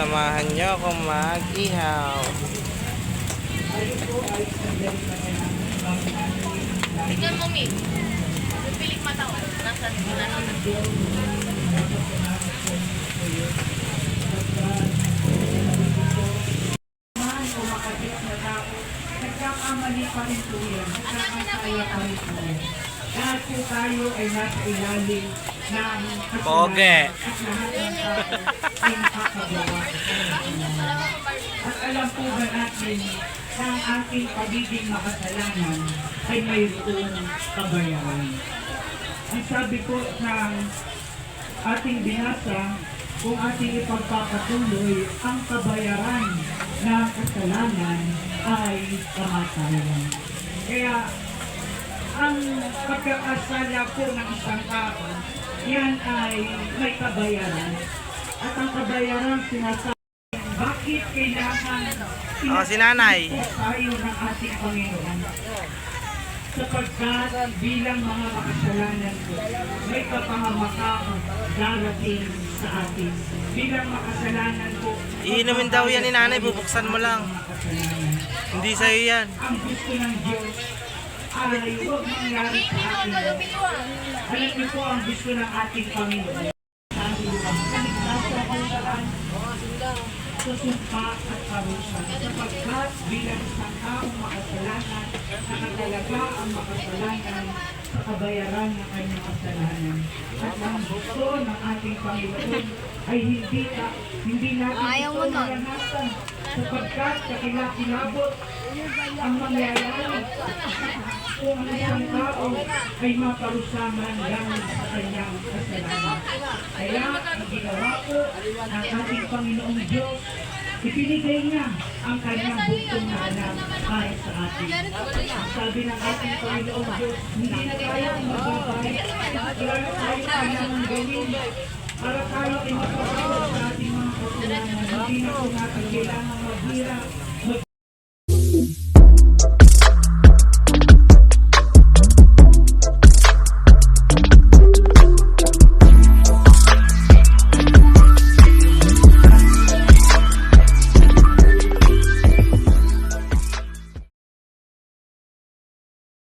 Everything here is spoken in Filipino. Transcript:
samahan nyo akong mag-ihaw. Tignan mo, Mi. Pipilik mata ko. Nasa nagkakamali pa rin po yan. Nagkakasaya pa rin po yan. Lahat po tayo ay nasa ilalim ng Poge. at lahat ng tao ay nakakagawa. At alam po ba natin na ang ating pagiging makasalanan ay mayroong kabayaran. Ang sabi po ng ating binasa, kung ating ipagpapatuloy, ang kabayaran ng kasalanan ay kamatayan. Kaya, ang pagkakasala po ng isang tao, yan ay may kabayaran. At ang kabayaran sinasabi, bakit kailangan Si nanay. tayo ng ating Panginoon? Sapagkat bilang mga makasalanan po, may kapangamakang darating sa atin. Bilang makasalanan po, Iinumin daw yan ni nanay, bubuksan mo lang. Hindi sa'yo yan. ang gusto ng Diyos ay huwag mangyari sa atin. Alam niyo po ang gusto ng ating Panginoon. Susumpa at parusa. Sapagkat bilang isang taong makasalanan, nakatalaga ang makasalanan sa kabayaran ng kanyang kasalanan. At ang gusto ng ating Panginoon ay hindi natin ito maranasan. Sapagkat kakilakilabot ang mangyayari kung ang isang tao ay maparusahan dahil sa kanyang kasalanan. Kaya ang ginawa po ng ating Panginoong Diyos, ipinigay niya ang kanyang bugtong na anak para sa atin. Sabi ng ating Panginoong Diyos, hindi na tayo magbabayad. Wala na tayo kailangan gawin para tayo ay mapapagod sa ating mga kasalanan. Hindi na po natin kailangan maghirap